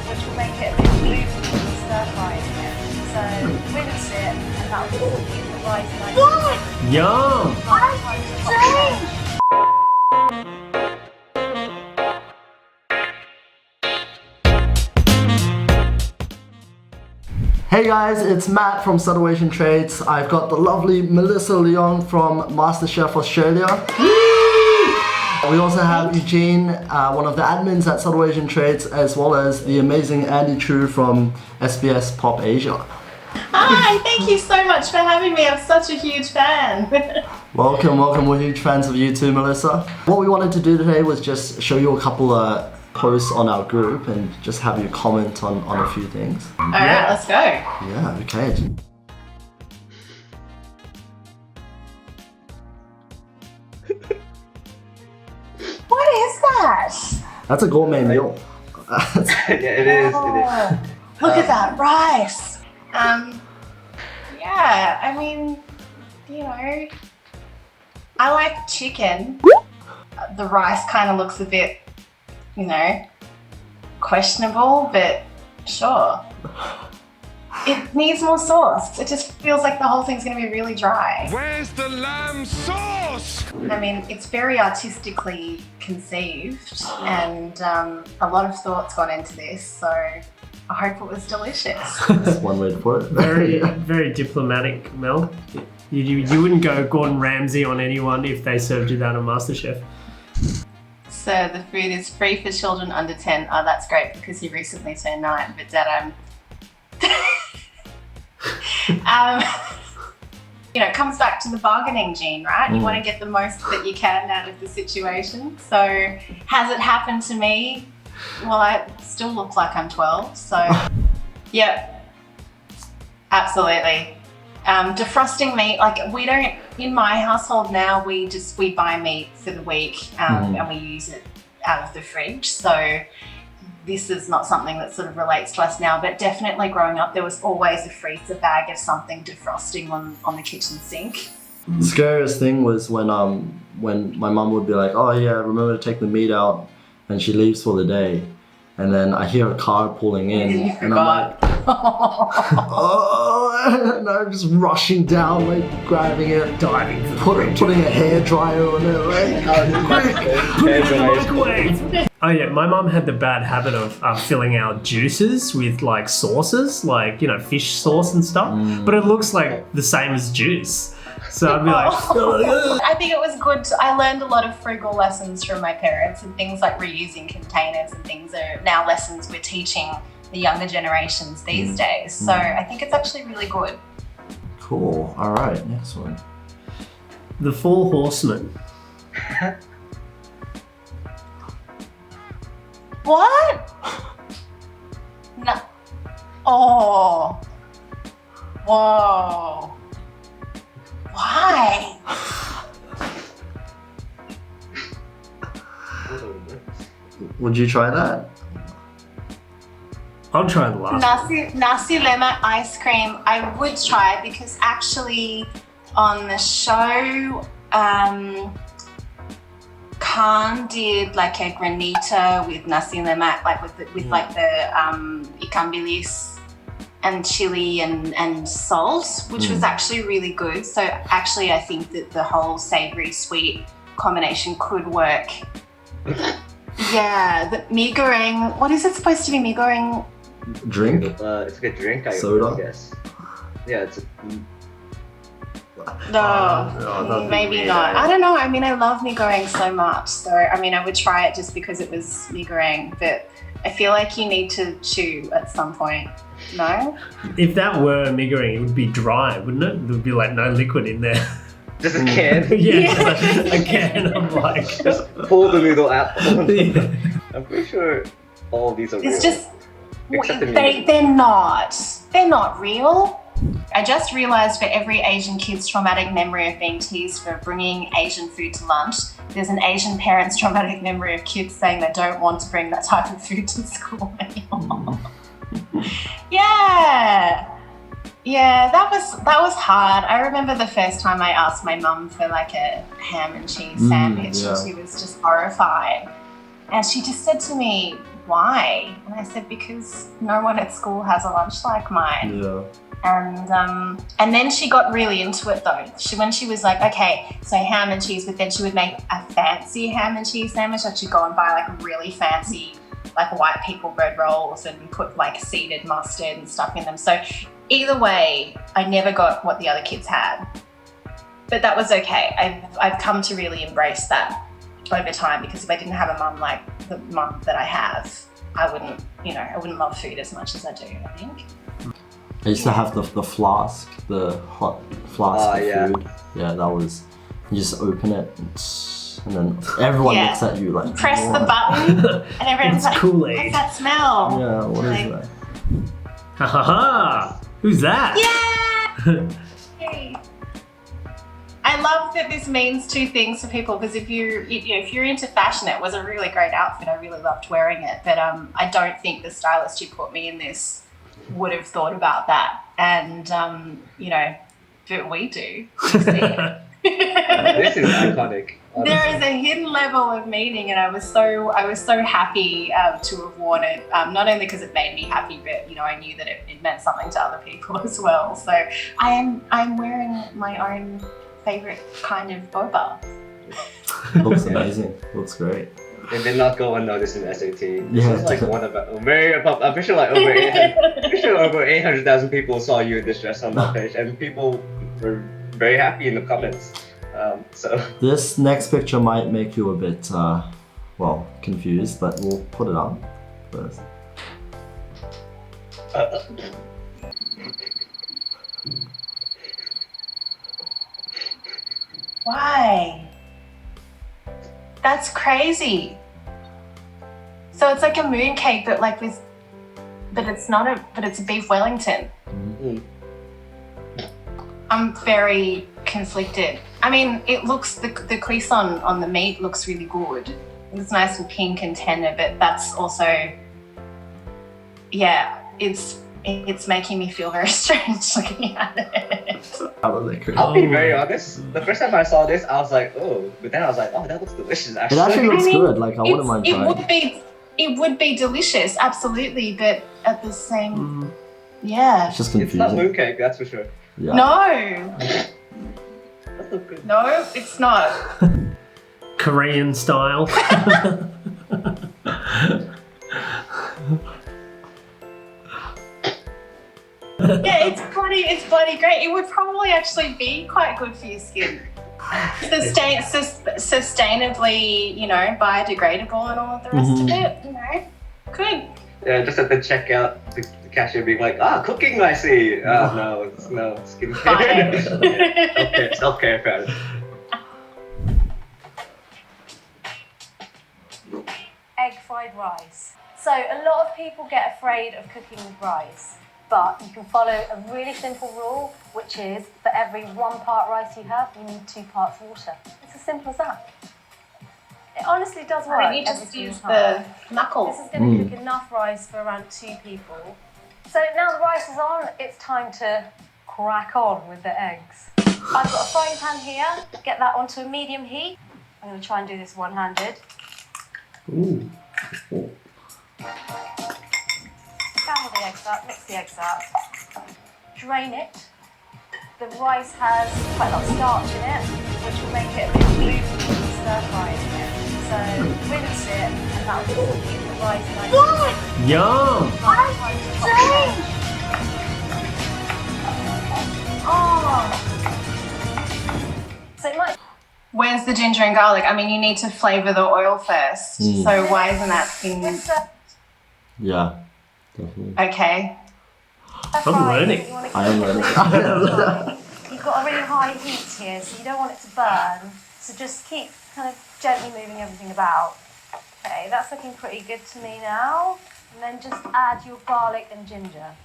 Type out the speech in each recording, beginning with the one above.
which will make it a bit bluey for the stir fry again. So rinse it, and that will keep the rice nice. What? Yum! Hey guys, it's Matt from Subtle Asian Trades. I've got the lovely Melissa Leong from Masterchef Australia. We also have Eugene, one of the admins at Subtle Asian Trades, as well as the amazing Andy Chu from SBS Pop Asia. Hi, thank you so much for having me. I'm such a huge fan. Welcome. We're huge fans of you too, Melissa. What we wanted to do today was just show you a couple of posts on our group and just have you comment on a few things. Alright, let's go. Yeah, okay. What is that? That's a gourmet meal. Yeah, it is. Look at that rice. Yeah, I mean, you know, I like chicken. The rice kind of looks a bit, you know, questionable, but sure. It needs more sauce. It just feels like the whole thing's gonna be really dry. Where's the lamb sauce? I mean, it's very artistically conceived and a lot of thought's gone into this, so I hope it was delicious. That's one way to put it. Very diplomatic, Mel. You wouldn't go Gordon Ramsay on anyone if they served you that on MasterChef. So the food is free for children under 10. Oh, that's great because you recently turned 9, but Dad, you know, it comes back to the bargaining gene, right? You want to get the most that you can out of the situation. So has it happened to me? Well, I still look like I'm 12, so yep, absolutely. Defrosting meat, like we don't, in my household now, we buy meat for the week and we use it out of the fridge. So this is not something that sort of relates to us now, but definitely growing up, there was always a freezer bag of something defrosting on the kitchen sink. The scariest thing was when my mum would be like, oh yeah, remember to take the meat out, and she leaves for the day. And then I hear a car pulling in and I'm like, oh, and I'm just rushing down, like grabbing it, diving, putting a hairdryer on it, like, Oh yeah, my mum had the bad habit of filling out juices with like sauces, like, you know, fish sauce and stuff, but it looks like the same as juice. So I'd be like, I think it was good. I learned a lot of frugal lessons from my parents, and things like reusing containers and things are now lessons we're teaching the younger generations these days. So I think it's actually really good. Cool. All right, next one. The 4 Horsemen. What? No. Oh. Whoa. Why? Would you try that? I'll try the last Nasi lemak ice cream, I would try because actually on the show, Khan did like a granita with nasi lemak, like with the ikan bilis and chili and salt, which was actually really good. So actually I think that the whole savory sweet combination could work. Yeah, the mee goreng, what is it supposed to be, mee goreng? Drink? It's like a drink, I guess. Yeah, it's No, maybe not. I don't know. I mean, I love mee goreng so much. So, I mean, I would try it just because it was mee goreng, but I feel like you need to chew at some point. No? If that were mee goreng, it would be dry, wouldn't it? There would be like no liquid in there. just a can. Yeah, just a can of like... Just pull the noodle out. Yeah. I'm pretty sure all of these are real. It's just, Except the they're not. They're not real. I just realized for every Asian kid's traumatic memory of being teased for bringing Asian food to lunch, there's an Asian parent's traumatic memory of kids saying they don't want to bring that type of food to school anymore. Yeah, that was hard. I remember the first time I asked my mum for like a ham and cheese sandwich and she was just horrified. And she just said to me, why? And I said, because no one at school has a lunch like mine. Yeah. And then she got really into it though. When she was like, okay, so ham and cheese, but then she would make a fancy ham and cheese sandwich. Like she'd go and buy like really fancy, like white people bread rolls and put like seeded mustard and stuff in them. So either way, I never got what the other kids had, but that was okay. I've come to really embrace that over time, because if I didn't have a mum like the mum that I have, I wouldn't love food as much as I do, I think. I used to have the flask, the hot flask of food. Yeah, that was, you just open it and then everyone looks at you like, press the button and everyone's like, Kool-Aid. what's that smell? Yeah, what is Like, that? Ha ha ha! Who's that? Yeah! Yay. I love that this means two things for people, because if you're into fashion, it was a really great outfit. I really loved wearing it, but I don't think the stylist who put me in this would have thought about that, and but we do. This is iconic. Honestly. There is a hidden level of meaning, and I was so happy to have worn it. Not only because it made me happy, but I knew that it meant something to other people as well. So I'm wearing my own favorite kind of boba. Looks amazing. Looks great. It did not go unnoticed in SAT. This Yeah. was like one of I'm pretty sure like over 800,000 people saw you in this dress on that page, and people were very happy in the comments. So This next picture might make you a bit, confused, but we'll put it up first. Why? That's crazy. So it's like a mooncake, but it's a beef Wellington. Mm. I'm very conflicted. I mean, it looks, the cuisson on the meat looks really good. It's nice and pink and tender, but that's also, it's making me feel very strange looking at it. I'll be very honest. The first time I saw this, I was like, oh, but then I was like, oh, that looks delicious. It Actually, actually looks good. Like I wouldn't mind trying. It would be delicious, absolutely, but at the same, yeah. It's just it's not confusing. mooncake, that's for sure. Yeah. No, That looks good. no, it's not. Korean style. Yeah, it's bloody great. It would probably actually be quite good for your skin. Sustainably, biodegradable and all of the rest of it, good. Yeah, just at the checkout, the cashier being like, cooking, I see. No, skincare. Okay, self-care found. Egg fried rice. So a lot of people get afraid of cooking with rice, but you can follow a really simple rule, which is for every 1 part rice you have, you need 2 parts water. It's as simple as that. It honestly does work. Why don't you just every use single time. the knuckle? This is going to cook enough rice for around 2 people. So now the rice is on, it's time to crack on with the eggs. I've got a frying pan here, get that onto a medium heat. I'm going to try and do this one-handed. Ooh. Scramble the eggs up, mix the eggs up, drain it. The rice has quite a lot of starch in it, which will make it a bit loose when you stir fry it again. So rinse it, and that will keep the rice nice. What? Yum! So it might. Where's the ginger and garlic? I mean, you need to flavour the oil first. So why isn't that in? Yeah, definitely. Okay. I'm learning. I am learning. You've got a really high heat here, so you don't want it to burn. So just keep kind of gently moving everything about. Okay, that's looking pretty good to me now. And then just add your garlic and ginger.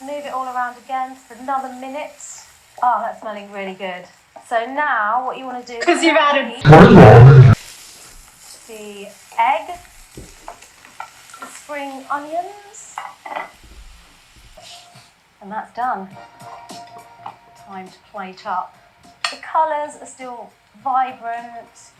Move it all around again for another minute. Oh, that's smelling really good. So now what you want to do... Because you've added... the egg, the spring onions, and that's done. Time to plate up. The colours are still vibrant.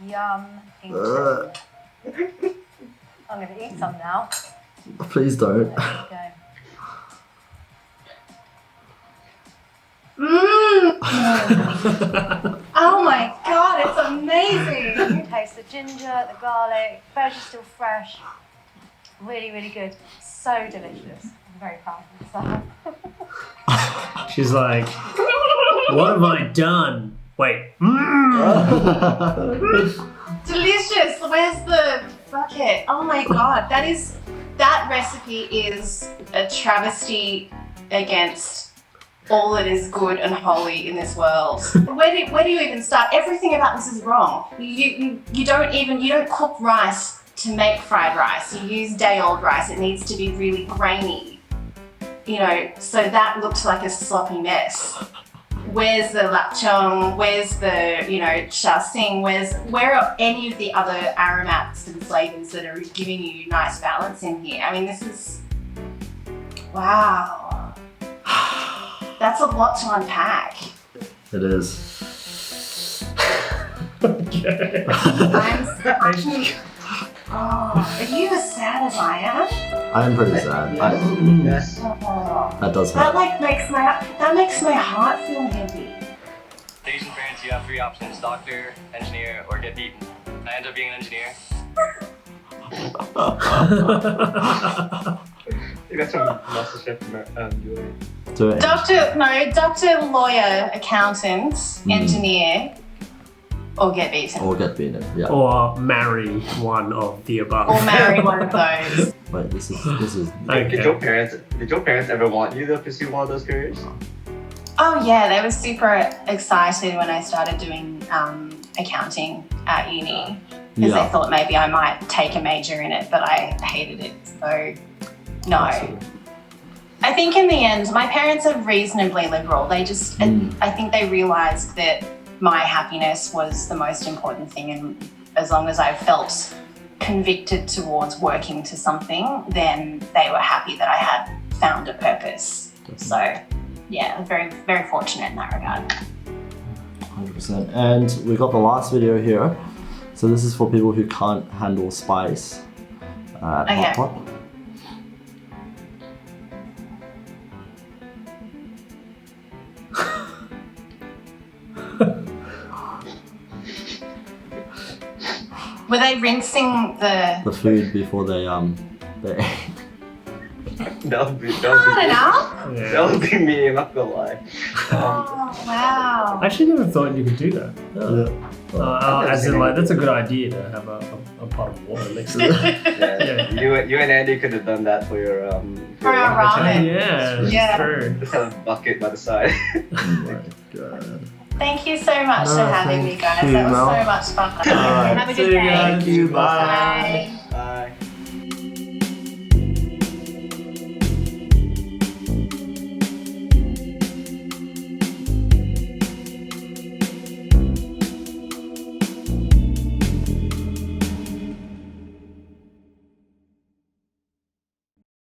Yum. I'm going to eat some now. Please don't. There you go. Oh my god, it's amazing. Taste the ginger, the garlic, veg is still fresh. Really, really good. So delicious. I'm very proud of myself. She's like, what have I done? Wait. Delicious. Where's the bucket? Oh my god, that recipe is a travesty against all that is good and holy in this world. Where do you even start? Everything about this is wrong. You don't cook rice to make fried rice. You use day-old rice. It needs to be really grainy. You know, so that looks like a sloppy mess. Where's the lapchung? Where's the, shaoxing? Where are any of the other aromats and flavors that are giving you nice balance in here? I mean, this is, wow. That's a lot to unpack. It is. Okay. Are you as sad as I am? I am pretty sad. Yes. That does hurt. That makes my heart feel heavy. Asian parents, you have three options: doctor, engineer, or get beaten. I end up being an engineer. You got some Masterchef jewelry. Do it. Doctor, lawyer, accountant, engineer, or get beaten. Or get beaten. Yeah. Or marry one of the above. Or marry one of those. Wait, this is. Okay. Did your parents ever want you to pursue one of those careers? Oh yeah, they were super excited when I started doing accounting at uni because they thought maybe I might take a major in it, but I hated it. So no. Absolutely. I think in the end, my parents are reasonably liberal. They just, I think they realised that my happiness was the most important thing, and as long as I felt convicted towards working to something, then they were happy that I had found a purpose. So yeah, I'm very, very fortunate in that regard. 100%. And we got the last video here. So this is for people who can't handle spice at Okay. hot pot. Were they rinsing The food before they ate. That would be enough? Yeah. that would be me. I'm not gonna lie. Oh, wow. I actually never thought you could do that. As in, like, that's a good idea to have a pot of water next to it. Yeah. You and Andy could have done that for your For our ramen. Yeah, that's Yeah. true. Just have a bucket by the side. Oh my god. Thank you so much for having me, guys. you, That was Mel. so much fun. Alright, Have a see good you day. guys. Thank you. Bye. Bye.